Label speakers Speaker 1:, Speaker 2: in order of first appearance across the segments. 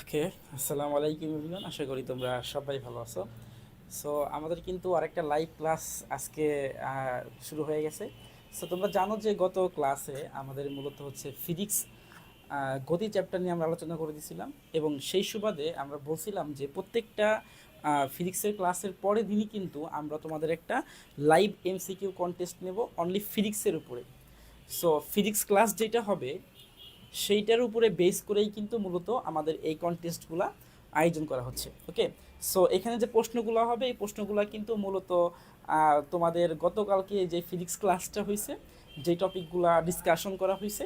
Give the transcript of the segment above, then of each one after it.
Speaker 1: ওকে, আসসালামু আলাইকুম এভরিওয়ান। আশা করি তোমরা সবাই ভালো আছো। সো আমাদের কিন্তু আরেকটা লাইভ ক্লাস আজকে শুরু হয়ে গেছে। সো তোমরা জানো যে গত ক্লাসে আমাদের মূলত হচ্ছে ফিজিক্স গতি চ্যাপ্টার নিয়ে আমরা আলোচনা করে দিয়েছিলাম, এবং সেই সুবাদে আমরা বলছিলাম যে প্রত্যেকটা ফিজিক্সের ক্লাসের পরের দিনই কিন্তু আমরা তোমাদের একটা লাইভ এমসিকিউ কন্টেস্ট নেব অনলি ফিজিক্সের উপরে। সো ফিজিক্স ক্লাস যেটা হবে সেইটার উপরে বেস করেই কিন্তু মূলত আমাদের এই কন্টেস্টগুলো আয়োজন করা হচ্ছে। ওকে, সো এখানে যে প্রশ্নগুলো হবে এই প্রশ্নগুলো কিন্তু মূলত তোমাদের গতকালকে যে ফিজিক্স ক্লাসটা হয়েছে, যে টপিকগুলো ডিসকাশন করা হয়েছে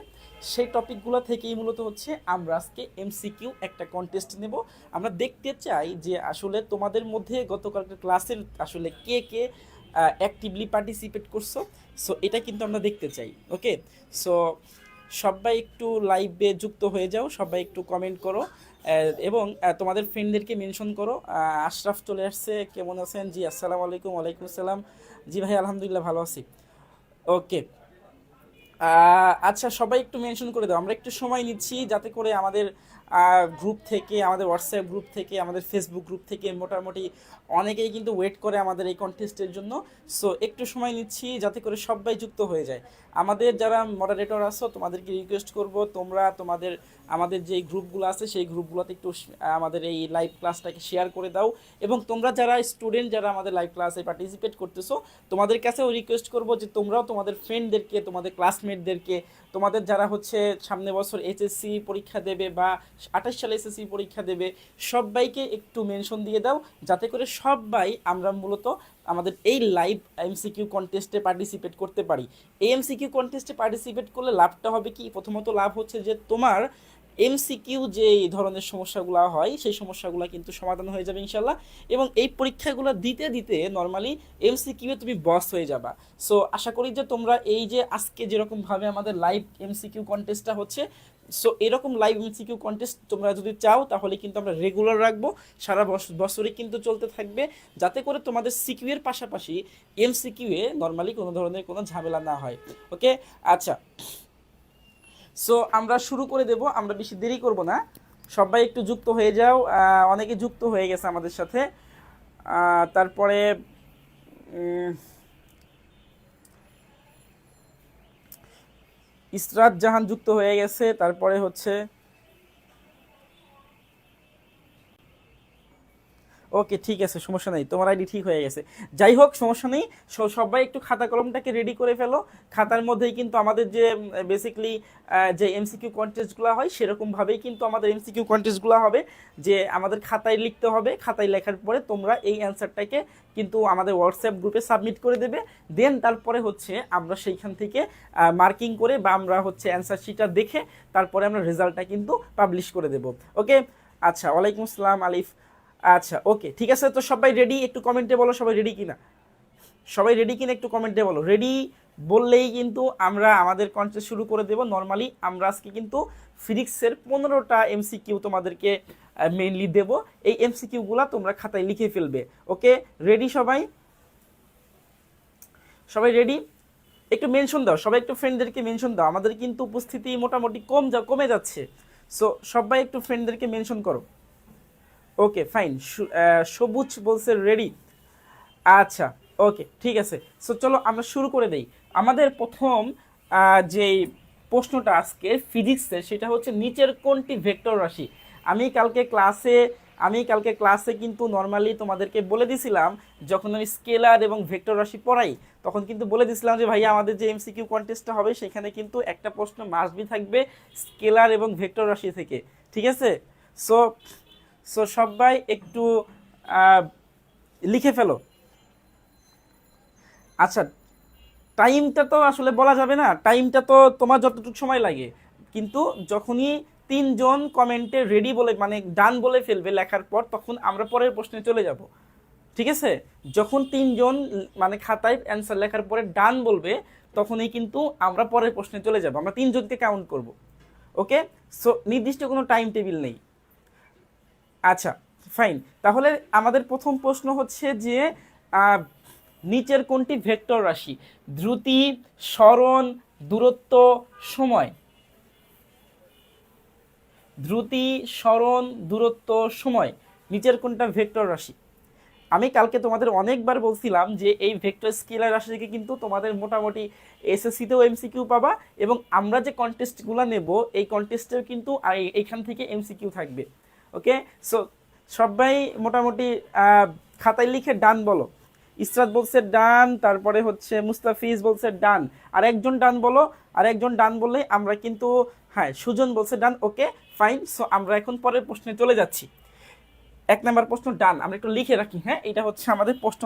Speaker 1: সেই টপিকগুলো থেকেই মূলত হচ্ছে আমরা আজকে এমসিকিউ একটা কন্টেস্ট নেব। আমরা দেখতে চাই যে আসলে তোমাদের মধ্যে গতকালকে ক্লাসের আসলে কে কে অ্যাক্টিভলি পার্টিসিপেট করছো। সো এটা কিন্তু আমরা দেখতে চাই। ওকে, সো সবাই একটু লাইভে যুক্ত হয়ে যাও, সবাই একটু কমেন্ট করো এবং তোমাদের ফ্রেন্ডদেরকে মেনশন করো। আশরাফ চলে আসছে, কেমন আছেন? জি আসসালামু আলাইকুম। ওয়ালাইকুম আসসালাম। জি ভাই আলহামদুলিল্লাহ ভালো আছি। ওকে, আচ্ছা সবাই একটু মেনশন করে দাও। আমরা একটু সময় নিচ্ছি যাতে করে আমাদের গ্রুপ থেকে, আমাদের হোয়াটসঅ্যাপ গ্রুপ থেকে, আমাদের ফেসবুক গ্রুপ থেকে মোটামুটি অনেকেই কিন্তু ওয়েট করে আমাদের এই কন্টেস্টের জন্য। সো একটু সময় নিচ্ছি যাতে করে সবাই যুক্ত হয়ে যায়। আমাদের যারা মডারেটর আছো তোমাদেরকে রিকোয়েস্ট করব, তোমরা তোমাদের আমাদের যে গ্রুপগুলো আছে সেই গ্রুপগুলোতে একটু আমাদের এই লাইভ ক্লাসটাকে শেয়ার করে দাও। এবং তোমরা যারা স্টুডেন্ট, যারা আমাদের লাইভ ক্লাসে পার্টিসিপেট করতেছো, তোমাদের কাছেও রিকোয়েস্ট করব যে তোমরাও তোমাদের ফ্রেন্ডদেরকে, তোমাদের ক্লাসমেটদেরকে, তোমাদের যারা হচ্ছে সামনে বছর এইচএসসি পরীক্ষা দেবে বা 28 সালে এসএসসি পরীক্ষা দেবে, সবাইকে একটু মেনশন দিয়ে দাও যাতে করে সবাই আমরা মূলত আমাদের এই লাইভ এমসিকিউ কন্টেস্টে পার্টিসিপেট করতে পারি। এই এমসিকিউ কন্টেস্টে পার্টিসিপেট করলে লাভটা হবে কি? প্রথমত লাভ হচ্ছে যে তোমার এমসিকিউ যে ধরনের সমস্যাগুলো হয় সেই সমস্যাগুলো কিন্তু সমাধান হয়ে যাবে ইনশাল্লাহ। এবং এই পরীক্ষাগুলো দিতে দিতে নর্মালি এমসিকিউ এ তুমি বস হয়ে যাবা। সো আশা করি যে তোমরা এই যে আজকে যেরকমভাবে আমাদের লাইভ এমসিকিউ কন্টেস্টটা হচ্ছে, সো এরকম লাইভ এমসিকিউ কন্টেস্ট তোমরা যদি চাও তাহলে কিন্তু আমরা রেগুলার রাখবো, সারা বছরই কিন্তু চলতে থাকবে, যাতে করে তোমাদের সিকিউ এর পাশাপাশি এমসিকিউ এ নর্মালি কোনো ধরনের কোনো ঝামেলা না হয়। ওকে, আচ্ছা সো আমরা শুরু করে দেব, আমরা বেশি দেরি করব না। সবাই একটু যুক্ত হয়ে যাও। অনেকে যুক্ত হয়ে গেছে আমাদের সাথে। তারপরে ইসরাত জাহান যুক্ত হয়ে গেছে। তারপরে হচ্ছে ওকে, ঠিক আছে, সমস্যা নেই, তোমার আইডি ঠিক হয়ে গেছে। যাই হোক, সমস্যা নেই। সবাই একটু খাতা কলমটাকে রেডি করে ফেলো। খাতার মধ্যেই কিন্তু আমাদের যে বেসিক্যালি যে এমসিকিউ কন্টেস্টগুলো হয় সেরকমভাবেই কিন্তু আমাদের এমসিকিউ কন্টেস্টগুলো হবে, যে আমাদের খাতায় লিখতে হবে। খাতায় লেখার পরে তোমরা এই অ্যান্সারটাকে কিন্তু আমাদের হোয়াটসঅ্যাপ গ্রুপে সাবমিট করে দেবে। দেন তারপরে হচ্ছে আমরা সেইখান থেকে মার্কিং করে বা আমরা হচ্ছে অ্যান্সার শিটটা দেখে তারপরে আমরা রেজাল্টটা কিন্তু পাবলিশ করে দেব। ওকে, আচ্ছা, ওয়ালাইকুম আসসালাম আলিফ। আচ্ছা ওকে, ঠিক আছে। তো সবাই রেডি? একটু কমেন্টে বলো সবাই রেডি কিনা। সবাই রেডি কিনা একটু কমেন্টে বলো। রেডি বললেই কিন্তু আমরা আমাদের কন্টেস্ট শুরু করে দেব। নর্মালি আমরা আজকে কিন্তু ফিজিক্সের 15টা এমসিকিউ তোমাদেরকে মেইনলি দেব। এই এমসিকিউগুলো তোমরা খাতায় লিখে ফেলবে। ওকে, রেডি সবাই? সবাই রেডি? একটু মেনশন দাও, সবাই একটু ফ্রেন্ডদেরকে মেনশন দাও। আমাদের কিন্তু উপস্থিতি মোটামুটি কমে যাচ্ছে। সো সবাই একটু ফ্রেন্ডদেরকে মেনশন করো। ওকে ফাইন, সবুজ বলছে রেডি। আচ্ছা ওকে, ঠিক আছে। সো চলো আমরা শুরু করে দেই। আমাদের প্রথম যেই প্রশ্নটা আজকে ফিজিক্সের, সেটা হচ্ছে নিচের কোনটি ভেক্টর রাশি। আমি কালকে ক্লাসে আমি কালকে ক্লাসে কিন্তু নর্মালি তোমাদেরকে বলে দিছিলাম, যখন আমি স্কেলার এবং ভেক্টর রাশি পড়াই তখন কিন্তু বলে দিছিলাম যে ভাইয়া আমাদের যে এমসিকিউ কন্টেস্টটা হবে সেখানে কিন্তু একটা প্রশ্ন মাস্টবি থাকবে স্কেলার এবং ভেক্টর রাশি থেকে। ঠিক আছে? সো সো সবাই একটু লিখে ফেলো। আচ্ছা, টাইমটা তো আসলে বলা যাবে না, টাইমটা তো তোমার যতটুকু সময় লাগে। কিন্তু যখনই তিনজন কমেন্টে রেডি বলে মানে ডান বলে ফেলবে লেখার পর, তখন আমরা পরের প্রশ্নে চলে যাব। ঠিক আছে? যখন তিনজন মানে খাতায় অ্যান্সার লেখার পরে ডান বলবে, তখনই কিন্তু আমরা পরের প্রশ্নে চলে যাব। আমরা তিনজনকে কাউন্ট করব। ওকে, সো নির্দিষ্ট কোনো টাইম টেবিল নেই। আচ্ছা ফাইন, তাহলে আমাদের প্রথম প্রশ্ন হচ্ছে যে নিচের কোনটি ভেক্টর রাশি? দ্রুতি, সরণ, দূরত্ব, সময়। দ্রুতি, স্মরণ, দূরত্ব, সময়, নিচের কোনটা ভেক্টর রাশি? আমি কালকে তোমাদের অনেকবার বলছিলাম যে এই ভেক্টর স্কেলার রাশি থেকে কিন্তু তোমাদের মোটামুটি এসএসসিতেও এমসিকিউ পাবা, এবং আমরা যে কন্টেস্টগুলো নেব এই কন্টেস্টেও কিন্তু এইখান থেকে এমসিকিউ থাকবে। ওকে, সো সবাই মোটামুটি খাতায় লিখে ডান বলো। ইসরাত বলছে ডান, তারপরে হচ্ছে মুস্তাফিজ বলছে ডান, আর একজন ডান বলো, আর একজন ডান বললে আমরা কিন্তু, হ্যাঁ সুজন বলছে ডান। ওকে ফাইন, সো আমরা এখন পরের প্রশ্নে চলে যাচ্ছি। 1 নম্বর প্রশ্ন ডান, আমরা একটু লিখে রাখি। হ্যাঁ, এটা হচ্ছে আমাদের প্রশ্ন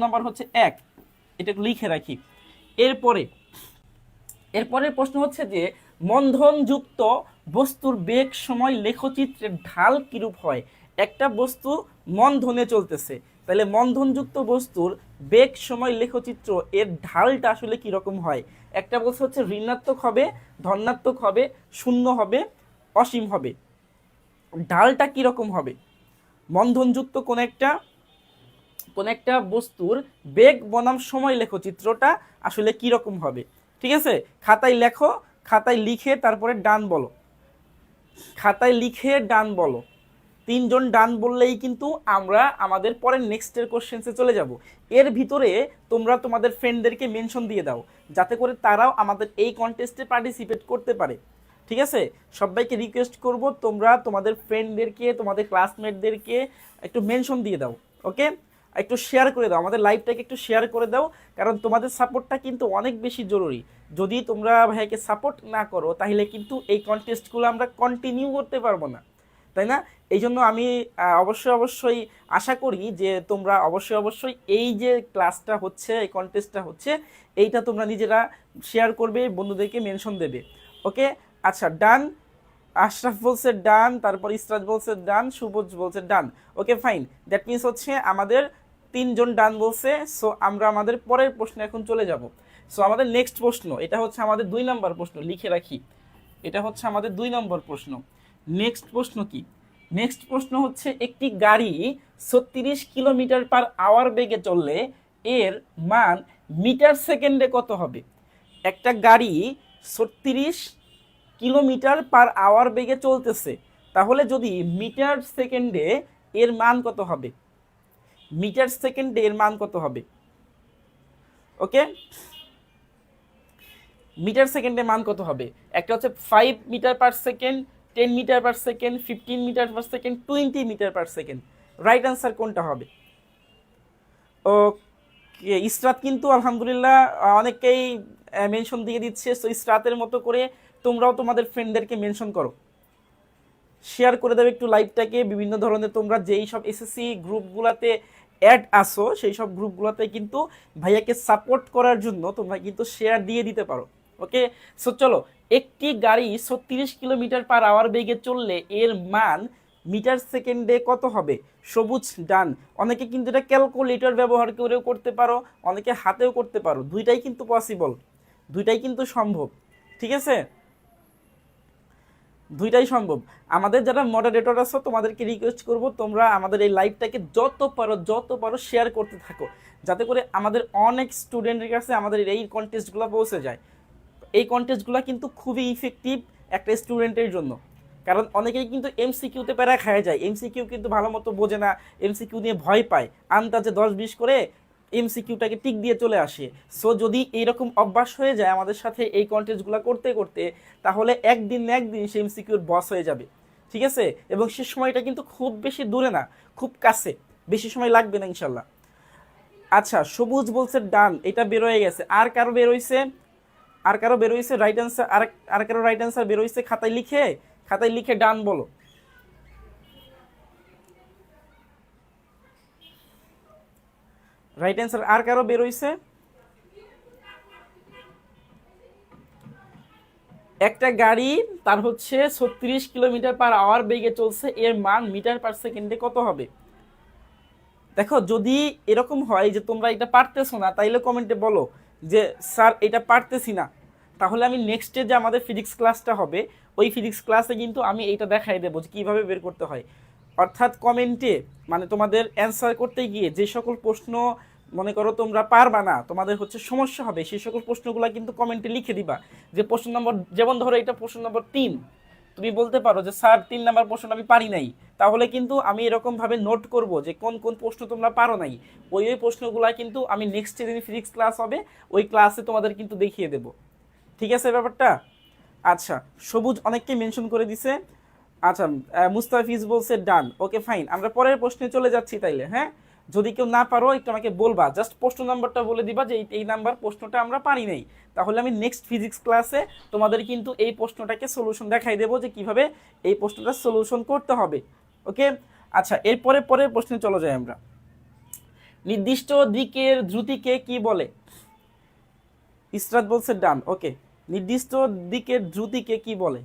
Speaker 1: নম্বর হচ্ছে 1, এটা একটু লিখে রাখি। এরপরের প্রশ্ন হচ্ছে যে মন্ধনযুক্ত বস্তুর বেগ সময় লেখচিত্রের ঢাল কিরূপ হয়? একটা বস্তু মন্ধনে চলতেছে, তাহলে মন্ধনযুক্ত বস্তুর বেগ সময় লেখচিত্র এর ঢালটা আসলে কিরকম হয়? একটা বস্তু হচ্ছে ঋণাত্মক হবে, ধনাত্মক হবে, শূন্য হবে, অসীম হবে। ঢালটা কিরকম হবে? মন্ধনযুক্ত কোন একটা বস্তুর বেগ বনাম সময় লেখচিত্রটা আসলে কিরকম হবে? ঠিক আছে, খাতায় লেখো, খাতায় লিখে তারপরে ডান বলো, খাতায় লিখে ডান বলো। 3জন ডান বললেই কিন্তু আমরা আমাদের পরের নেক্সটের কোশ্চেন্সে চলে যাব। এর ভিতরে তোমরা তোমাদের ফ্রেন্ডদেরকে মেনশন দিয়ে দাও, যাতে করে তারাও আমাদের এই কন্টেস্টে পার্টিসিপেট করতে পারে। ঠিক আছে, সবাইকে রিকোয়েস্ট করব তোমরা তোমাদের ফ্রেন্ডদেরকে, তোমাদের ক্লাসমেটদেরকে একটু মেনশন দিয়ে দাও। ওকে, একটু শেয়ার করে দাও, আমাদের লাইভটাকে একটু শেয়ার করে দাও, কারণ তোমাদের সাপোর্টটা কিন্তু অনেক বেশি জরুরি। যদি তোমরা ভাইকে সাপোর্ট না করো তাহলে কিন্তু এই কন্টেস্টগুলো আমরা কন্টিনিউ করতে পারবো না, তাই না? এই জন্য আমি অবশ্যই আশা করি যে তোমরা অবশ্যই এই যে ক্লাসটা হচ্ছে, এই কন্টেস্টটা হচ্ছে, এইটা তোমরা নিজেরা শেয়ার করবে, বন্ধুদেরকে মেনশন দেবে। ওকে, আচ্ছা ডান। আশরাফ বলছে ডান, তারপর ইসরাত বলছে ডান, সুবোজ বলছে ডান। ওকে ফাইন, দ্যাট মিনস হচ্ছে আমাদের 3জন ডান বলছে। সো আমরা আমাদের পরের প্রশ্নে এখন চলে যাব। সো আমাদের নেক্সট প্রশ্ন, এটা হচ্ছে আমাদের 2 নম্বর প্রশ্ন, লিখে রাখি, এটা হচ্ছে আমাদের 2 নম্বর প্রশ্ন। নেক্সট প্রশ্ন কি? নেক্সট প্রশ্ন হচ্ছে একটি গাড়ি 36 কিলোমিটার পার আওয়ার বেগে চললে এর মান মিটার সেকেন্ডে কত হবে? একটা গাড়ি 36 কিলোমিটার পার আওয়ার বেগে চলতেছে, তাহলে যদি মিটার সেকেন্ডে এর মান কত হবে? মিটার সেকেন্ডে এর মান কত হবে? ওকে, মিটার সেকেন্ডে মান কত হবে? একটা হচ্ছে 5 metre per second, 10 metre per second, 15 metre per second, 20 metre per second. Right answer কোনটা হবে? ওকে, ইসরাত কিন্তু আলহামদুলিল্লাহ অনেকেই মেনশন দিয়ে দিচ্ছে। সো ইসরাতের মতো করে তোমরাও তোমাদের ফ্রেন্ডদেরকে মেনশন করো, শেয়ার করে দেবে একটু লাইভটাকে। বিভিন্ন ধরনের তোমরা যেই সব এসএসসি গ্রুপগুলোতে অ্যাড আসো সেই সব গ্রুপগুলোতে কিন্তু ভাইয়াকে সাপোর্ট করার জন্য তোমরা কিন্তু শেয়ার দিয়ে দিতে পারো। ওকে, সো চলো, একটি গাড়ি 36 কিলোমিটার পার আওয়ার বেগে চললে এর মান মিটার সেকেন্ডে কত হবে? সবুজ ডান। অনেকে কিন্তু এটা ক্যালকুলেটর ব্যবহার করেও করতে পারো, অনেকে হাতেও করতে পারো, দুইটাই কিন্তু পসিবল, দুইটাই কিন্তু সম্ভব। ঠিক আছে, দুইটাই সম্ভব। আমাদের যারা মডারেটর আছো তোমাদেরকে রিকোয়েস্ট করব তোমরা আমাদের এই লাইভটাকে যত পারো শেয়ার করতে থাকো, যাতে করে আমাদের অনেক স্টুডেন্টের কাছে আমাদের এই কন্টেস্টগুলো পৌঁছে যায়। এই কন্টেস্টগুলো কিন্তু খুবই ইফেক্টিভ একটা স্টুডেন্টের জন্য, কারণ অনেকেই কিন্তু এমসিকিউতে প্যারা খায় যায়, এমসিকিউ কিন্তু ভালো মতো বোঝে না, এমসিকিউ নিয়ে ভয় পায়, আন্দাজে 10-20 করে এমসিকিউটাকে টিক দিয়ে চলে আসে। সো যদি এইরকম অভ্যাস হয়ে যায় আমাদের সাথে এই কন্টেস্টগুলো করতে করতে, তাহলে একদিন না একদিন সে এমসিকিউর বস হয়ে যাবে। ঠিক আছে, এবং সে সময়টা কিন্তু খুব বেশি দূরে না, খুব কাছে, বেশি সময় লাগবে না ইনশাল্লাহ। আচ্ছা, সবুজ বলছে ডান, এটা বেরোয় গেছে। আর কারো বেরোইছে রাইট অ্যান্সার? আর কারো রাইট অ্যান্সার বেরোইছে? খাতায় লিখে ডান বলো। রাইট অ্যান্সার আর কারো বেরোইছে? একটা গাড়ি তার হচ্ছে 36 কিলোমিটার পার আওয়ার বেগে চলছে, এর মান মিটার পার সেকেন্ডে কত হবে? দেখো, যদি এরকম হয় যে তোমরা এটা পারতেছো না, তাইলে কমেন্টে বলো যে স্যার এটা পারতেছি না, তাহলে আমি নেক্সটে যে আমাদের ফিজিক্স ক্লাসটা হবে ওই ফিজিক্স ক্লাসে কিন্তু আমি এইটা দেখাই দেবো যে কীভাবে বের করতে হয়। অর্থাৎ কমেন্টে, মানে তোমাদের অ্যান্সার করতে গিয়ে যে সকল প্রশ্ন মনে করো তোমরা পারবা না, তোমাদের হচ্ছে সমস্যা হবে, সেই সকল প্রশ্নগুলো কিন্তু কমেন্টে লিখে দিবা। যে প্রশ্ন নম্বর, যেমন ধরো এটা প্রশ্ন নম্বর 3, তুমি বলতে পারো যে স্যার 3 নাম্বার প্রশ্নটা আমি পারি নাই, তাহলে কিন্তু আমি এরকম ভাবে নোট করব যে কোন কোন প্রশ্ন তোমরা পারো নাই। ওই ওই প্রশ্নগুলো কিন্তু আমি নেক্সট যেদিন ফিজিক্স ক্লাস হবে ওই ক্লাসে তোমাদের কিন্তু দেখিয়ে দেব। ঠিক আছে ব্যাপারটা? আচ্ছা, সবুজ অনেককে মেনশন করে দিছে। আচ্ছা, মুস্তাফিজ বলছে ডান। ওকে ফাইন, আমরা পরের প্রশ্নে চলে যাচ্ছি তাইলে। হ্যাঁ, যদি কেউ না পারো একটু আমাকে বলবা, জাস্ট প্রশ্ন নাম্বারটা বলে দিবা যে এই নাম্বার প্রশ্নটা আমরা পারি নাই, তাহলে আমি নেক্সট ফিজিক্স ক্লাসে তোমাদের কিন্তু এই প্রশ্নটাকে সলিউশন দেখাই দেবো যে কিভাবে এই প্রশ্নটা সলিউশন করতে হবে। ওকে, আচ্ছা, এরপরে পরের প্রশ্নে চলে যাই আমরা। নির্দিষ্ট দিকের দ্রুতিকে কি বলে? ইসরাত বলছে ডান। ওকে, নির্দিষ্ট দিকের দ্রুতিকে কি বলে?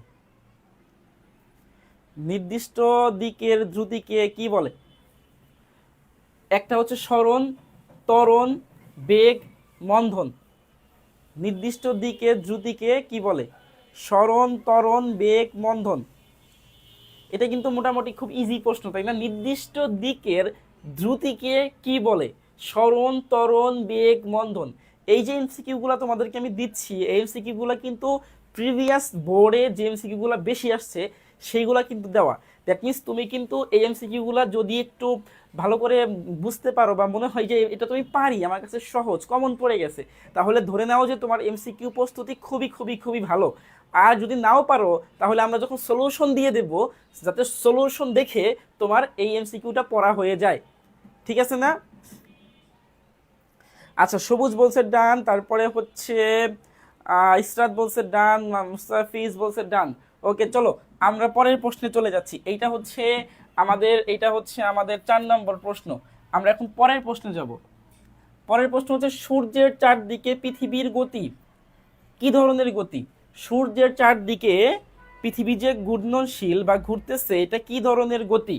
Speaker 1: নির্দিষ্ট দিকের দ্রুতিকে কি বলে? একটা হচ্ছে সরণ, ত্বরণ, বেগ, মন্দন। নির্দিষ্ট দিকের দ্রুতিকে কি বলে? সরণ, ত্বরণ, বেগ, মন্দন। এটা কিন্তু মোটামুটি খুব ইজি প্রশ্ন, তাই না? নির্দিষ্ট দিকের দ্রুতিকে কি বলে? সরণ, ত্বরণ, বেগ, মন্দন। এই যে এমসিকিউগুলো তোমাদেরকে আমি দিচ্ছি, এই এমসিকিউগুলো কিন্তু প্রিভিয়াস বোর্ডে যে এমসিকিউগুলো বেশি আসছে সেইগুলা কিন্তু দেওয়া। দ্যাট মিনস তুমি কিন্তু এই এমসিকিউগুলো যদি একটু ভালো করে বুঝতে পারো বা মনে হয় যে এটা তুমি পারি, আমার কাছে সহজ কমন পড়ে গেছে, তাহলে ধরে নাও যে তোমার এমসিকিউ প্রস্তুতি খুবই খুবই খুবই ভালো। আর যদি নাও পারো তাহলে আমরা যখন সলিউশন দিয়ে দেব, যাতে সলিউশন দেখে তোমার এই এমসিকিউটা পড়া হয়ে যায়। ঠিক আছে না? আচ্ছা, সবুজ বলছে ডান, তারপরে হচ্ছে ইসরাত বলছে ডান, মুস্তাফিজ বলছে ডান। ওকে, চলো আমরা পরের প্রশ্নে চলে যাচ্ছি। এইটা হচ্ছে আমাদের 4 নম্বর প্রশ্ন। আমরা এখন পরের প্রশ্নে যাব। পরের প্রশ্ন হচ্ছে সূর্যের চারদিকে পৃথিবীর গতি কি ধরনের গতি? সূর্যের চারদিকে পৃথিবী যে ঘূর্ণনশীল বা ঘুরতেছে, এটা কি ধরনের গতি?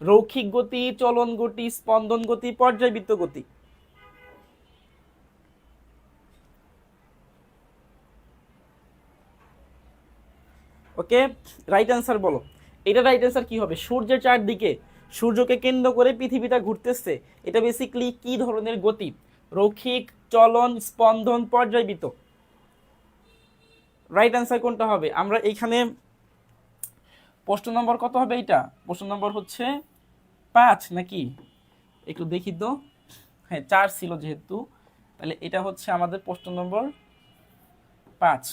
Speaker 1: রৈখিক গতি, চলন গতি, স্পন্দন গতি, পর্যায়বৃত্ত গতি। ওকে, রাইট অ্যান্সার বলো। এটা রাইট অ্যান্সার কি হবে? সূর্যের চারদিকে সূর্যকে কেন্দ্র করে পৃথিবীটা ঘুরতেছে, এটা বেসিক্যালি কি ধরনের গতি? রৈখিক, চলন, স্পন্দন, পর্যায়বৃত্ত। রাইট অ্যান্সার কোনটা হবে? আমরা এইখানে প্রশ্ন নম্বর কত হবে? এটা প্রশ্ন নম্বর হচ্ছে 5 নাকি? একটু দেখি তো। হ্যাঁ, 4 ছিল যেহেতু, তাহলে এটা হচ্ছে আমাদের প্রশ্ন নম্বর 5।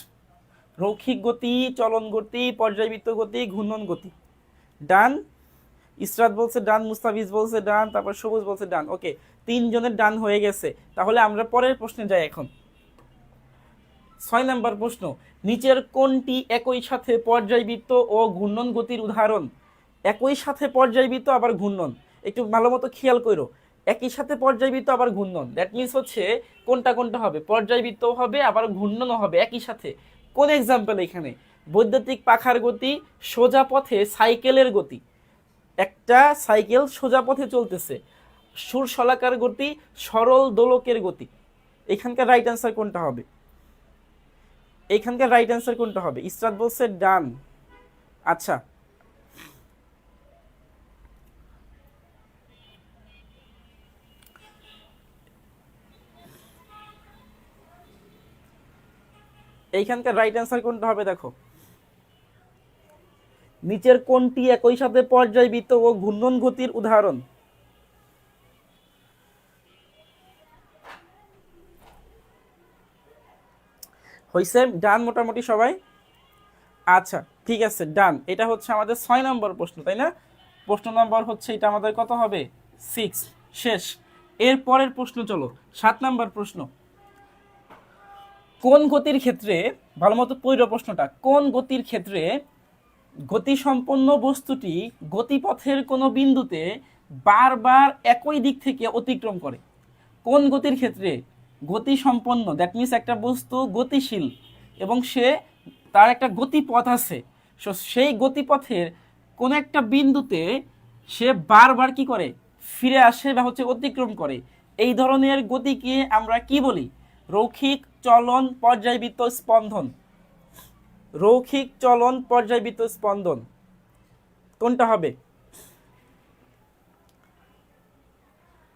Speaker 1: রৈখিক গতি, চলন গতি, পর্যায়বৃত্ত গতি, ঘূর্ণন গতি। ডান। ইসরাত বলছে ডান, মুস্তাফিজ বলছে ডান, তারপর সবুজ বলছে ডান। ওকে, 3 জনের ডান হয়ে গেছে। তাহলে আমরা পরের প্রশ্নে যাই এখন। 6 নম্বর প্রশ্ন, নিচের কোনটি একই সাথে পর্যায়বৃত্ত ও ঘূর্ণন গতির উদাহরণ? একই সাথে পর্যায়বৃত্ত আবার ঘূর্ণন, একটু ভালো মতো খেয়াল করো। একই সাথে পর্যায়বৃত্ত আবার ঘূর্ণন, দ্যাট মিনস হচ্ছে কোনটা কোনটা হবে? পর্যায়বৃত্ত হবে আবার ঘূর্ণনও হবে একই সাথে। কোন এক্সাম্পল এখানে? বৈদ্যুতিক পাখার গতি, সোজা পথে সাইকেলের গতি। একটা সাইকেল সোজা পথে চলতেছে। সুরশলাকার গতি, সরল দোলকের গতি। এখানকার রাইট অ্যান্সার কোনটা হবে? এখানকার রাইট অ্যান্সার কোনটা হবে? ইসরাত বলছে ডান। আচ্ছা, এইখানকার রাইট অ্যান্সার কোনটা হবে? দেখো, নিচের কোনটি একই সাথে পর্যায়বৃত্ত ও ঘূর্ণন গতির উদাহরণ? হইছে ডান মোটামুটি সবাই? আচ্ছা, ঠিক আছে, ডান। এটা হচ্ছে আমাদের 6 নম্বর প্রশ্ন, তাই না? প্রশ্ন নম্বর হচ্ছে এটা আমাদের কত হবে? 6। শেষ। এর পরের প্রশ্ন চলো, 7 নম্বর প্রশ্ন। কোন গতির ক্ষেত্রে, ভালো মতো পড়ো প্রশ্নটা, কোন গতির ক্ষেত্রে গতিসম্পন্ন বস্তুটি গতিপথের কোনো বিন্দুতে বারবার একই দিক থেকে অতিক্রম করে? কোন গতির ক্ষেত্রে গতিসম্পন্ন, দ্যাট মিনস একটা বস্তু গতিশীল এবং তার একটা গতিপথ আছে, সেই গতিপথের কোন একটা বিন্দুতে সে বারবার কি করে? ফিরে আসে বা হচ্ছে অতিক্রম করে। এই ধরনের গতিকে আমরা কি বলি? রৈখিক, চলন, পর্যায়বৃত্ত, স্পন্দন। রৈখিক, চলন, পর্যায়বৃত্ত, স্পন্দন, কোনটা হবে?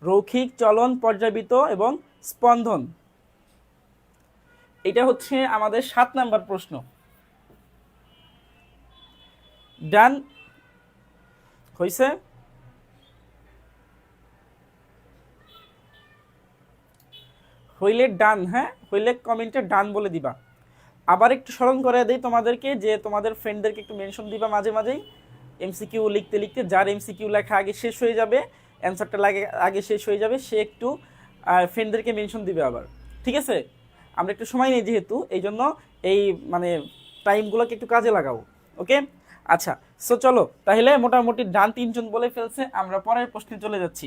Speaker 1: রৈখিক, চলন, পর্যায়বৃত্ত এবং স্পন্দন। এটা হচ্ছে আমাদের 7 নাম্বার প্রশ্ন। ডান হয়েছে? হইলে ডান, হ্যাঁ হইলে কমেন্টে ডান বলে দিবা। আবার একটু স্মরণ করে দেই তোমাদেরকে যে তোমাদের ফ্রেন্ডদেরকে একটু মেনশন দিবা মাঝে মাঝেই এমসিকিউ লিখতে লিখতে। যার এমসিকিউ লেখা আগে শেষ হয়ে যাবে, অ্যান্সারটা আগে শেষ হয়ে যাবে, সে একটু ফ্রেন্ডদেরকে মেনশন দিবে আবার, ঠিক আছে? আমরা একটু সময় নেই যেহেতু, এই জন্য এই মানে টাইমগুলোকে একটু কাজে লাগাও, ওকে? আচ্ছা, সো চলো তাহলে মোটামুটি ডান 3 জন বলে ফেলছে। আমরা পরের প্রশ্নে চলে যাচ্ছি।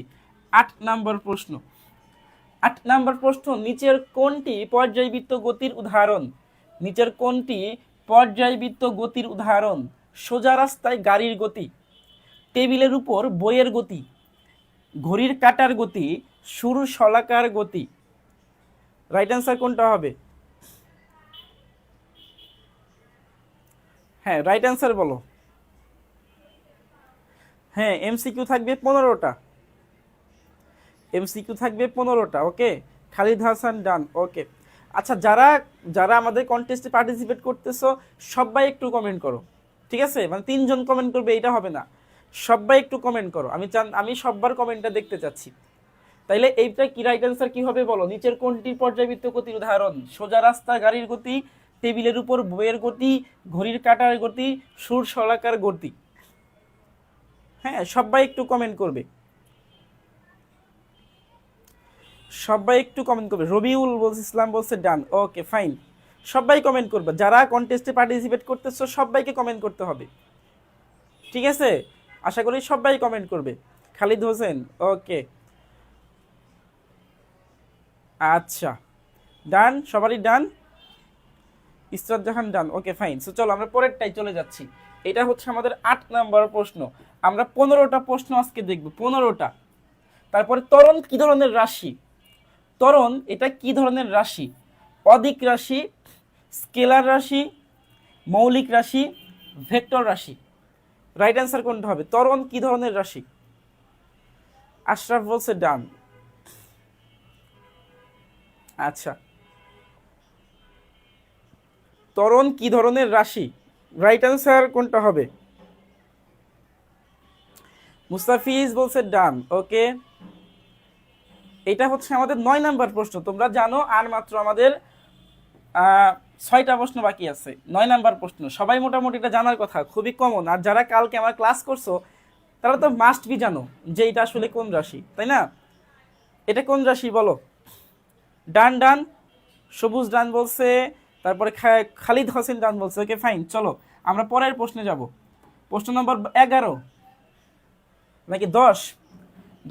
Speaker 1: 8 নম্বর প্রশ্ন। 8 নম্বর প্রশ্ন, নিচের কোনটি পর্যায়বৃত্ত গতির উদাহরণ? নিচের কোনটি পর্যায়বৃত্ত গতির উদাহরণ? সোজা রাস্তায় গাড়ির গতি, টেবিলের উপর বইয়ের গতি, ঘড়ির কাঁটার গতি, সুর শলাকার গতি। রাইট অ্যান্সার কোনটা হবে? হ্যাঁ রাইট অ্যান্সার বলো। হ্যাঁ এমসিকিউ থাকবে 15টা, এমসিকিউ থাকবে 15টা, ওকে? খালিদ হাসান ডান, ওকে। আচ্ছা, যারা যারা আমাদের কন্টেস্টে পার্টিসিপেট করতেছো সবাই একটু কমেন্ট করো, ঠিক আছে? মানে 3 জন কমেন্ট করবে এটা হবে না, সবাই একটু কমেন্ট করো, আমি সবার কমেন্টটা দেখতে চাচ্ছি। তাইলে এইটা কি রাইট অ্যান্সার কি হবে বলো? নিচের কোনটি পর্যায়বৃত্ত গতির উদাহরণ? সোজা রাস্তা গাড়ির গতি, টেবিলের উপর বইয়ের গতি, ঘড়ির কাঁটার গতি, সুর শলাকার গতি। হ্যাঁ সবাই একটু কমেন্ট করবে, সবাই একটু কমেন্ট করবে। রবিউল বলছে, ইসলাম বলছে ডান, ওকে ফাইন। সবাই কমেন্ট করবে, যারা কন্টেস্টে পার্টিসিপেট করতেছো সবাইকে কমেন্ট করতে হবে, ঠিক আছে? আশা করি সবাই কমেন্ট করবে। খালিদ হোসেন, ওকে আচ্ছা ডান, সবারই ডান। ইসরাত জাহান ডান, ওকে ফাইন। সো চলো আমরা পরেরটাই চলে যাচ্ছি। এটা হচ্ছে আমাদের 8 নম্বর প্রশ্ন। আমরা 15টা প্রশ্ন আজকে দেখব, 15টা। তারপরে ত্বরণ কি ধরনের রাশি? ত্বরণ এটা কি ধরনের রাশি? অদিক রাশি, স্কেলার রাশি, মৌলিক রাশি, ভেক্টর রাশি। রাইট অ্যান্সার কোনটা হবে? ত্বরণ কি ধরনের রাশি? আশরাফ বলছে ডান। আচ্ছা, ত্বরণ কি ধরনের রাশি? রাইট অ্যান্সার কোনটা হবে? মুস্তাফিজ বলছে ডান, ওকে। এটা হচ্ছে আমাদের 9 নাম্বার প্রশ্ন। তোমরা জানো আর মাত্র আমাদের 6টা প্রশ্ন বাকি আছে। 9 নাম্বার প্রশ্ন সবাই মোটামুটি এটা জানার কথা, খুবই কমন। আর যারা কালকে আমার ক্লাস করছো তারা তো মাস্ট বি জানো যে এটা আসলে কোন রাশি, তাই না? এটা কোন রাশি বলো? ডান ডান, সবুজ ডান বলছে, তারপরে খালিদ হোসেন ডান বলছে, ওকে ফাইন। চলো আমরা পরের প্রশ্নে যাব। প্রশ্ন নম্বর 11 নাকি 10?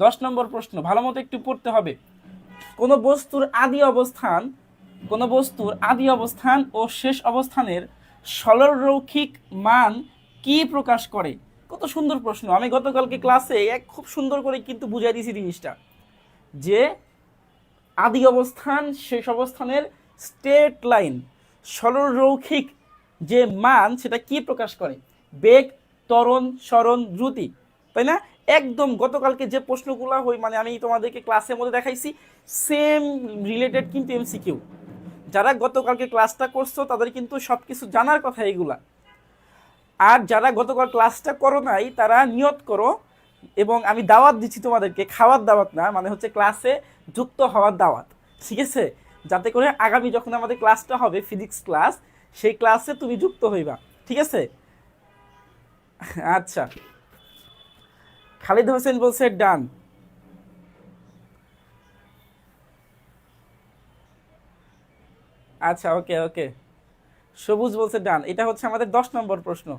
Speaker 1: 10 নম্বর প্রশ্ন, ভালো মতো একটু পড়তে হবে। কোনো বস্তুর আদি অবস্থান ও শেষ অবস্থানের সরলরৈখিক মান কি প্রকাশ করে? কত সুন্দর প্রশ্ন। আমি গতকালকে ক্লাসে খুব সুন্দর করে কিন্তু বুঝাই দিয়েছি জিনিসটা, যে আদি অবস্থান শেষ অবস্থানের স্ট্রেট লাইন সরলরৈখিক যে মান সেটা কি প্রকাশ করে? বেগ, ত্বরণ, সরণ, দ্রুতি, তাই না? একদম গতকালকে যে প্রশ্নগুলো মানে আমি তোমাদেরকে ক্লাসের মধ্যে দেখাইছি সেম রিলেটেড কিন্তু এমসিকিউ। যারা গতকালকে ক্লাসটা করছো তাদের কিন্তু সব কিছু জানার কথা এগুলা। আর যারা গতকাল ক্লাসটা করো নাই তারা নিয়ত করো, এবং আমি দাওয়াত দিচ্ছি তোমাদেরকে, খাওয়ার দাওয়াত না, মানে হচ্ছে ক্লাসে যুক্ত হওয়ার দাওয়াত, ঠিক আছে? যাতে করে আগামী যখন আমাদের ক্লাসটা হবে ফিজিক্স ক্লাস, সেই ক্লাসে তুমি যুক্ত হইবা, ঠিক আছে? আচ্ছা, খালিদ হোসেন বলছে ডান। আচ্ছা ওকে ওকে, সবুজ বলছে ডান। এটা হচ্ছে আমাদের 10 নম্বর প্রশ্ন।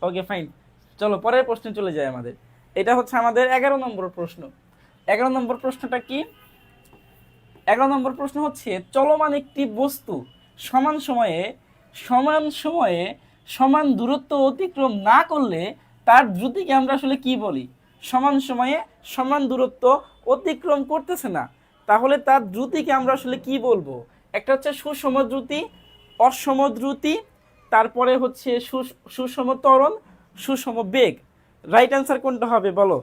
Speaker 1: ওকে ফাইন, চলো পরের প্রশ্নে চলে যাই আমাদের। এটা হচ্ছে আমাদের 11 নম্বর প্রশ্ন। 11 নম্বর প্রশ্নটা কি? 11 নম্বর প্রশ্ন হচ্ছে, চলমান একটি বস্তু সমান সময়ে সমান সময়ে সমান দূরত্ব অতিক্রম না করলে তার দ্রুতিকে আমরা আসলে কি বলি? সমান সময়ে সমান দূরত্ব অতিক্রম করতেছে না, তাহলে তার দ্রুতিকে আমরা আসলে কি বলবো? একটা হচ্ছে সুষম দ্রুতি, অসম দ্রুতি, তারপরে হচ্ছে সুষম ত্বরণ, সুষম বেগ। রাইট অ্যান্সার কোনটা হবে বলো?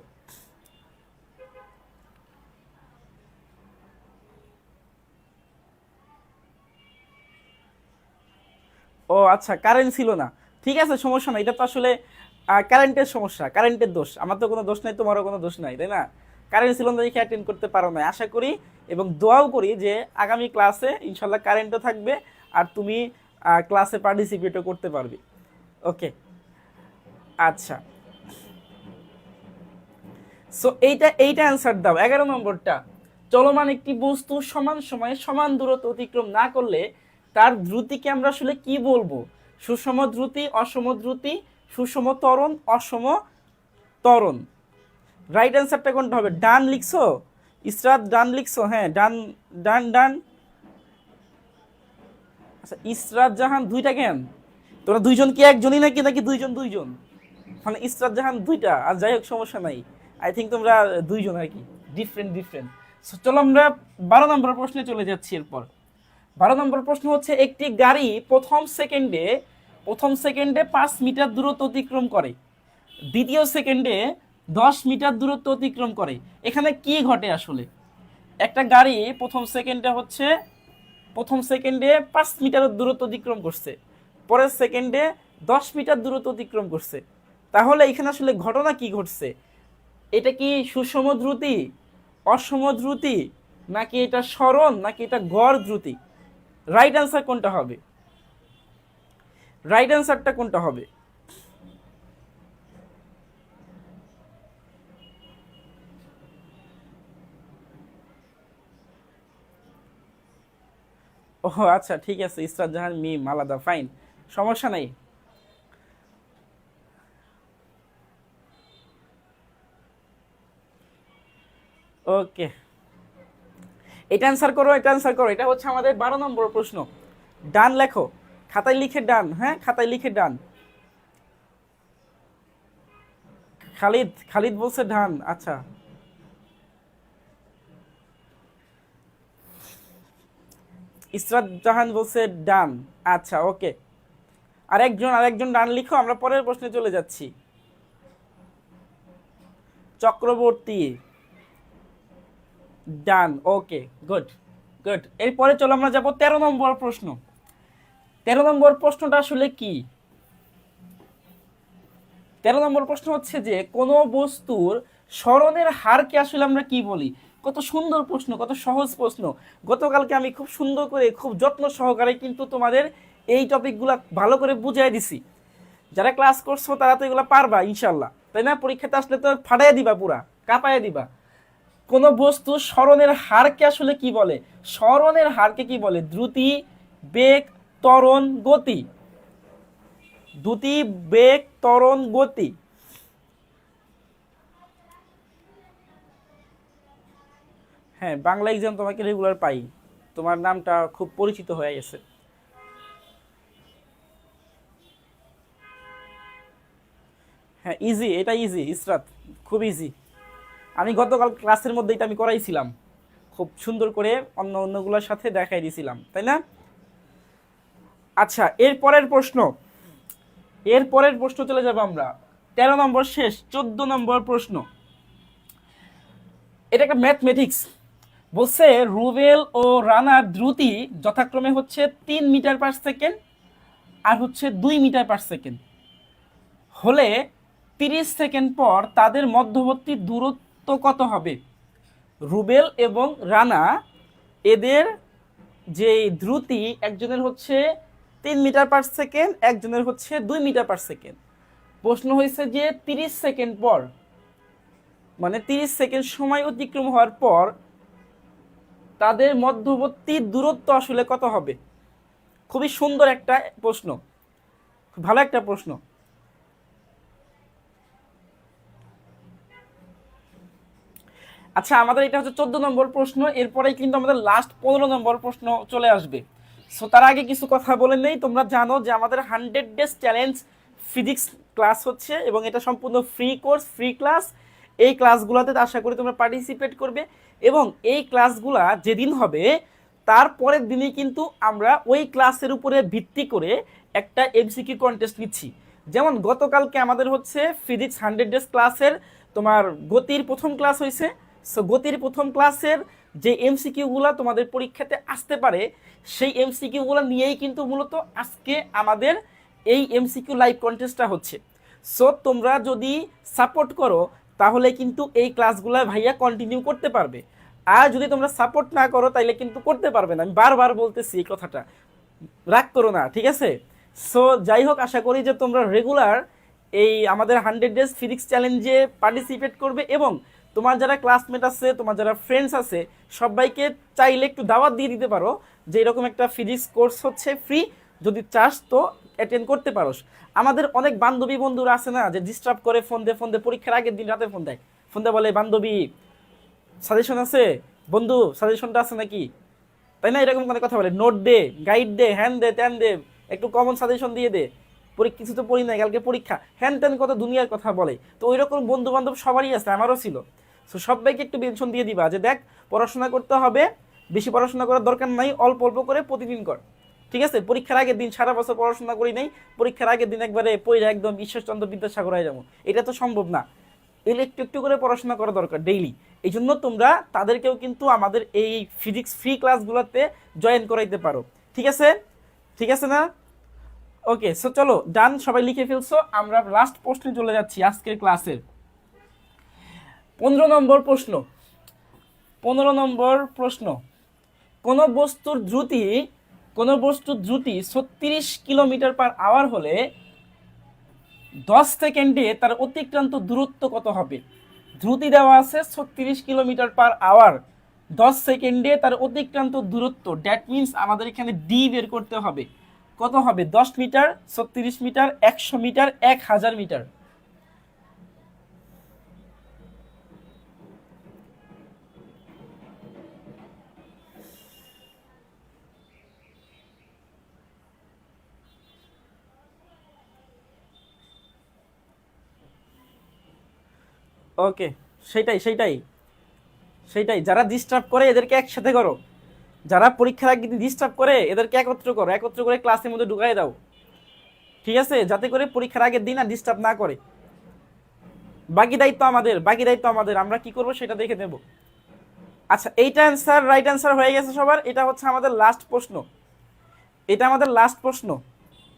Speaker 1: ও আচ্ছা, কারেন্ট ছিল না, ঠিক আছে সমস্যা নাই, এটা তো আসলে কারেন্টের সমস্যা, কারেন্টের দোষ, আমার তো কোনো দোষ নাই, তোমারও কোনো দোষ নাই, তাই না? কারেন্ট ছিল না দেখে অ্যাটেন্ড করতে পারো না। আশা করি এবং দোয়াও করি যে আগামী ক্লাসে ইনশাল্লাহ কারেন্টও থাকবে আর তুমি ক্লাসে পার্টিসিপেটও করতে পারবে। ওকে, আচ্ছা, সো এইটা অ্যান্সার দাও 11 নম্বরটা। চলমান একটি বস্তু সমান সময়ে সমান দূরত্ব অতিক্রম না করলে তার দ্রুতিকে আমরা আসলে কি বলবো? সুষম দ্রুতি, অসম দ্রুতি, সুষম ত্বরণ, অসম ত্বরণ। রাইট অ্যান্সারটা কোনটা হবে? ডান লিখছো ইসরাত? ডান লিখছো? হ্যাঁ, ডান ডান ডান। আচ্ছা, ইসরাত জাহান দুইটা কেন? তোরা দুইজন কি একজনই নাকি নাকি দুইজন দুইজন? মানে ইসরাত জাহান দুইটা, আর যাই হোক সমস্যা নাই, আই থিঙ্ক তোমরা দুইজন আর কি, ডিফারেন্ট ডিফারেন্ট। চলো আমরা 12 নম্বর প্রশ্নে চলে যাচ্ছি। এরপর 12 নম্বর প্রশ্ন হচ্ছে, একটি গাড়ি প্রথম সেকেন্ডে 5 মিটার দূরত্ব অতিক্রম করে, দ্বিতীয় সেকেন্ডে 10 মিটার দূরত্ব অতিক্রম করে, এখানে কি ঘটে আসলে? একটা গাড়ি প্রথম সেকেন্ডে 5 মিটার দূরত্ব অতিক্রম করছে, পরের সেকেন্ডে 10 মিটার দূরত্ব অতিক্রম করছে, তাহলে এখানে আসলে ঘটনা কি ঘটছে? এটা কি সুষম দ্রুতি, অসম দ্রুতি, নাকি এটা সরণ, নাকি এটা গড় দ্রুতি? রাইট অ্যান্সার কোনটা হবে? রাইট অ্যান্সারটা কোনটা হবে? ও আচ্ছা, ঠিক আছে, ইসরাত জাহান মিম আলাদা, ফাইন, সমস্যা নাই। ওকে, এটা অ্যান্সার করো, এটা অ্যান্সার করো, এটা হচ্ছে আমাদের 12 নম্বর প্রশ্ন। ডান লেখো, খাতায় লিখে ডান, হ্যাঁ খাতায় লিখে ডান। খালিদ খালিদ বলছে ডান, আচ্ছা। ইসরাত জাহান বলছে ডান, আচ্ছা ওকে। আরেকজন ডান লিখো, আমরা পরের প্রশ্নে চলে যাচ্ছি। চক্রবর্তী ডান, ওকে, গুড গুড। এরপরে চলো আমরা যাব 13 নম্বর প্রশ্ন। 13 নম্বর প্রশ্নটা আসলে কি? 13 নম্বর প্রশ্ন হচ্ছে যে কোন বস্তুর সরণের হারকে আসলে আমরা কি বলি? কত সুন্দর প্রশ্ন, কত সহজ প্রশ্ন। গতকালকে আমি খুব সুন্দর করে খুব যত্ন সহকারে কিন্তু তোমাদের এই টপিকগুলো ভালো করে বুঝাই দিছি। যারা ক্লাস করছো তারা তো এগুলো পারবা ইনশাল্লাহ, তাই না? পরীক্ষাতে আসলে তো ফাটাইয়া দিবা, পুরা কাঁপাইয়া দিবা। কোন বস্তু সরণের হারকে আসলে কি বলে? সরণের হারকে কি বলে? দ্রুতি, বেগ, ত্বরণ, গতি। দ্রুতি, বেগ, ত্বরণ, গতি। হ্যাঁ, বাংলা এক্সাম তোমাকে রেগুলার পাই, তোমার নামটা খুব পরিচিত হয়ে গেছে। হ্যাঁ ইজি, এটা ইজি ইসরাত, খুব ইজি। আমি গতকাল ক্লাসের মধ্যে এটা আমি করাইছিলাম, খুব সুন্দর করে অন্যগুলোর সাথে দেখাই দিয়েছিলাম, তাই না? আচ্ছা, এরপরের প্রশ্ন চলে যাবো আমরা। 13 নম্বর শেষ, 14 নম্বর প্রশ্ন। এটা একটা ম্যাথমেটিক্স। বলছে রুবেল ও রানার দ্রুতি যথাক্রমে হচ্ছে 3 মিটার/সেকেন্ড আর হচ্ছে 2 মিটার/সেকেন্ড হলে 30 সেকেন্ড পর তাদের মধ্যবর্তী দূরত্ব কত হবে? রুবেল এবং রানা, এদের যে দ্রুতি, একজনের হচ্ছে 3 মিটার/সেকেন্ড, একজনের হচ্ছে 2 মিটার/সেকেন্ড। প্রশ্ন হয়েছে যে 30 সেকেন্ড পর, মানে 30 সেকেন্ড সময় অতিক্রম হওয়ার পর তাদের মধ্যবর্তী দূরত্ব আসলে কত হবে? খুবই সুন্দর একটা প্রশ্ন, খুব ভালো একটা প্রশ্ন। আচ্ছা, আমাদের এটা হচ্ছে 14 নম্বর প্রশ্ন, এরপরে কিন্তু আমাদের লাস্ট 15 নম্বর প্রশ্ন চলে আসবে। সো তার আগে কিছু কথা বলে নেই। তোমরা জানো যে আমাদের 100 ডেজ চ্যালেঞ্জ ফিজিক্স ক্লাস হচ্ছে এবং এটা সম্পূর্ণ ফ্রি কোর্স, ফ্রি ক্লাস। এই ক্লাসগুলোতে আশা করি তোমরা পার্টিসিপেট করবে এবং এই ক্লাসগুলা যেদিন হবে তারপরের দিনই কিন্তু আমরা ওই ক্লাসের উপরে ভিত্তি করে একটা এমসিকিউ কন্টেস্ট নিচ্ছি। যেমন গতকালকে আমাদের হচ্ছে ফিজিক্স 100 ডেজ ক্লাসের তোমার গতির প্রথম ক্লাস হয়েছে। সো গতির প্রথম ক্লাসের যে এমসিকিউগুলো তোমাদের পরীক্ষাতে আসতে পারে সেই এমসিকিউগুলো নিয়েই কিন্তু মূলত আজকে আমাদের এই এমসিকিউ লাইভ কন্টেস্টটা হচ্ছে। সো তোমরা যদি সাপোর্ট করো তাহলে কিন্তু এই ক্লাসগুলো ভাইয়া কন্টিনিউ করতে পারবে, আর যদি তোমরা সাপোর্ট না করো তাহলে কিন্তু করতে পারবে না। আমি বারবার বলতেছি এই কথাটা, রাগ করো না, ঠিক আছে? সো যাই হোক, আশা করি যে তোমরা রেগুলার এই আমাদের 100 ডেজ ফিজিক্স চ্যালেঞ্জে পার্টিসিপেট করবে, এবং তোমার যারা ক্লাসমেট আছে, তোমার যারা ফ্রেন্ডস আছে, সবাইকে চাইলে একটু দাওয়াত দিয়ে দিতে পারো যে এরকম একটা ফিজিক্স কোর্স হচ্ছে ফ্রি, যদি চাস তো অ্যাটেন্ড করতে পারোস। আমাদের অনেক বান্ধবী বন্ধুরা আছে না, যে ডিস্টার্ব করে ফোন দিয়ে পরীক্ষার আগের দিন রাতে ফোন দেয় বলে, বান্ধবী সাজেশন আছে, বন্ধু সাজেশনটা আছে নাকি, তাই না? এরকম কোনো কথা বলে, নোট দে, গাইড দে, হ্যান দে, ত্যান দে, একটু কমন সাজেশন দিয়ে দে, কিছু তো পড়ি নাই, কালকে পরীক্ষা, হ্যান ত্যান কত দুনিয়ার কথা বলে। তো ওই রকম বন্ধু বান্ধব সবারই আছে, আমারও ছিল। সো সবাইকে একটু মেনশন দিয়ে দিবা যে দেখ, পড়াশোনা করতে হবে, বেশি পড়াশোনা করার দরকার নাই, অল্প অল্প করে প্রতিদিন কর, ঠিক আছে? পরীক্ষার আগের দিন সারা বছর পড়াশোনা করি নাই, পরীক্ষার আগের দিন একবারে পড়ে একদম ঈশ্বরচন্দ্র বিদ্যাসাগর হয়ে যাবো, এটা তো সম্ভব না। এগুলো একটু একটু করে পড়াশোনা করা দরকার ডেইলি। এই জন্য তোমরা তাদেরকেও কিন্তু আমাদের এই ফিজিক্স ফ্রি ক্লাসগুলোতে জয়েন করাইতে পারো, ঠিক আছে? ঠিক আছে না? ওকে, সো চলো ডান, সবাই লিখে ফেলছো। আমরা লাস্ট প্রশ্নে চলে যাচ্ছি আজকের ক্লাসের। 15 নম্বর প্রশ্ন। 15 নম্বর প্রশ্ন, কোন বস্তুর দ্রুতি 36 কিলোমিটার পার আওয়ার হলে 10 সেকেন্ডে তার অতিক্রান্ত দূরত্ব কত হবে? দ্রুতি দেওয়া আছে 36 কিলোমিটার পার আওয়ার, 10 সেকেন্ডে তার অতিক্রান্ত দূরত্ব, দ্যাট মিনস আমাদের এখানে ডি বের করতে হবে। কত হবে? 10 মিটার, 36 মিটার, 100 মিটার, 1000 মিটার। ওকে, সেটাই সেটাই সেটাই, যারা ডিস্টার্ব করে এদেরকে একসাথে করো, যারা পরীক্ষার আগে ডিস্টার্ব করে এদেরকে একত্র করো, একত্র করে ক্লাসের মধ্যে ঢুকাই দাও, ঠিক আছে? যাতে করে পরীক্ষার আগের দিন আর ডিস্টার্ব না করে। বাকি দায়িত্ব আমাদের, আমরা কি করব সেটা দেখে নেব। আচ্ছা, এইটা অ্যান্সার, রাইট অ্যান্সার হয়ে গেছে সবার। এটা হচ্ছে আমাদের লাস্ট প্রশ্ন, এটা আমাদের লাস্ট প্রশ্ন,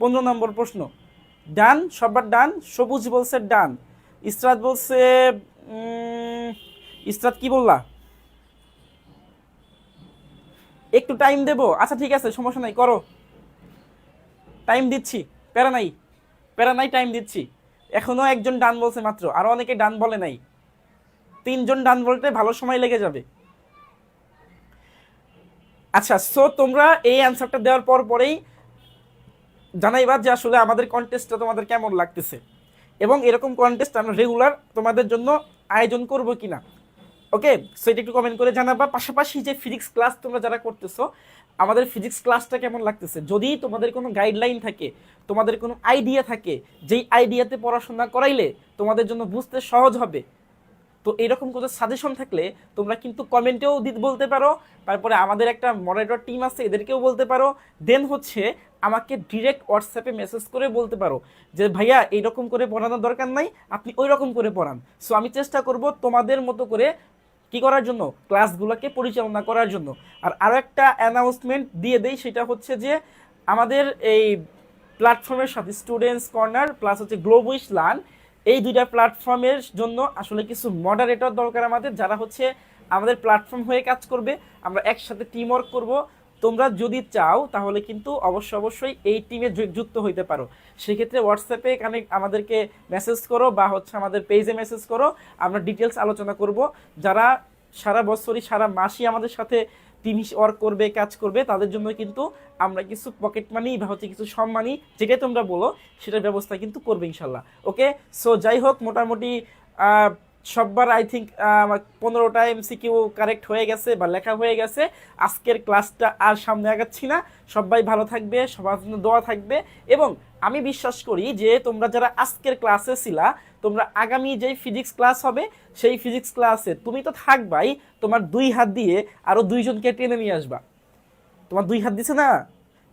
Speaker 1: 15 নম্বর প্রশ্ন। ডান, সবার ডান। সবুজ বলছে ডান, ইসরাত বলছে ইসরাত কি বললা? একটু টাইম দেবো? আচ্ছা ঠিক আছে, সমস্যা নাই, করো, টাইম দিচ্ছি, প্যারা নাই, প্যারা নাই, টাইম দিচ্ছি। এখনো একজন ডান বলছে মাত্র, আরো অনেকে ডান বলে নাই, 3জন ডান বলতে ভালো সময় লেগে যাবে। আচ্ছা, সো তোমরা এই অ্যান্সারটা দেওয়ার পরেই জানাইবা যে আসলে আমাদের কন্টেস্টটা তোমাদের কেমন লাগতেছে, এবং এরকম কন্টেস্ট আমরা রেগুলার তোমাদের জন্য আয়োজন করব কিনা। ওকে, সো এটা একটু কমেন্ট করে জানাবা। পাশাপাশি যে ফিজিক্স ক্লাস তোমরা যারা করতেছো, আমাদের ফিজিক্স ক্লাসটা কেমন লাগতেছে, যদি তোমাদের কোনো গাইডলাইন থাকে, তোমাদের কোনো আইডিয়া থাকে, যেই আইডিয়াতে পড়াশোনা করাইলে তোমাদের জন্য বুঝতে সহজ হবে, তো এরকম কোনো সাজেশন থাকলে তোমরা কিন্তু কমেন্টেও বলতে পারো। তারপরে আমাদের একটা মডারেটর টিম আছে, এদেরকেও বলতে পারো। দেন হচ্ছে আমাকে ডিরেক্ট হোয়াটসঅ্যাপে মেসেজ করে বলতে পারো যে ভাইয়া এইরকম করে পড়ানোর দরকার নাই, আপনি ওই রকম করে পড়ান। সো আমি চেষ্টা করব তোমাদের মতো করে কি করার জন্য, ক্লাসগুলোকে পরিচালনা করার জন্য। আর আরও একটা অ্যানাউন্সমেন্ট দিয়ে দেই, সেটা হচ্ছে যে আমাদের এই প্ল্যাটফর্মের সাথে স্টুডেন্টস কর্নার প্লাস হচ্ছে গ্লোবুইশ লার্ন, এই দুইটা প্ল্যাটফর্মের জন্য আসলে কিছু মডারেটর দরকার আমাদের, যারা হচ্ছে আমাদের প্ল্যাটফর্ম হয়ে কাজ করবে, আমরা একসাথে টিম ওয়ার্ক করবো। তোমরা যদি চাও তাহলে কিন্তু অবশ্যই এই টিমে যুক্ত হইতে পারো। সেক্ষেত্রে হোয়াটসঅ্যাপে কানেক্ট আমাদেরকে মেসেজ করো, বা হচ্ছে আমাদের পেজে মেসেজ করো, আমরা ডিটেলস আলোচনা করব। যারা সারা বছরই সারা মাসই আমাদের সাথে টিম ওয়ার্ক করবে, কাজ করবে, তাদের জন্য কিন্তু আমরা কিছু পকেট মানি বা হচ্ছে কিছু সম্মানী, যেটাই তোমরা বলো সেটার ব্যবস্থা কিন্তু করবে ইনশাল্লাহ। ওকে, সো যাই হোক, মোটামুটি সববার আই থিঙ্ক 15টা এমসিকিউ কারেক্ট হয়ে গেছে বা লেখা হয়ে গেছে। আজকের ক্লাসটা আর সামনে আগাচ্ছি না, সবাই ভালো থাকবে, সবার জন্য দোয়া থাকবে। এবং আমি বিশ্বাস করি যে তোমরা যারা আজকের ক্লাসে ছিলা, তোমরা আগামী যেই ফিজিক্স ক্লাস হবে সেই ফিজিক্স ক্লাসে তুমি তো থাকবাই, তোমার 2 হাত দিয়ে আরও 2জনকে টেনে নিয়ে আসবা। তোমার 2 হাত দিছে না,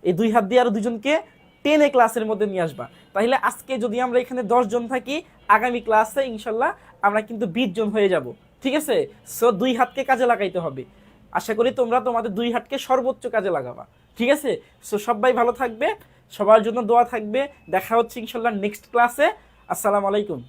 Speaker 1: এই 2 হাত দিয়ে আরও 2জনকে টেনে ক্লাসের মধ্যে নিয়ে আসবা। তাহলে আজকে যদি আমরা এখানে 10 জন থাকি, আগামী ক্লাসে ইনশাল্লাহ আমরা কিন্তু 20 জন হয়ে যাব, ঠিক আছে? সো 2 হাতকে কাজে লাগাইতে হবে। আশা করি তোমরা তোমাদের 2 হাতকে সর্বোচ্চ কাজে লাগাবা। ঠিক আছে? সো সবাই ভালো থাকবে, সবার জন্য দোয়া থাকবে। দেখা হচ্ছে ইনশাল্লাহ নেক্সট ক্লাসে। আসসালামু আলাইকুম।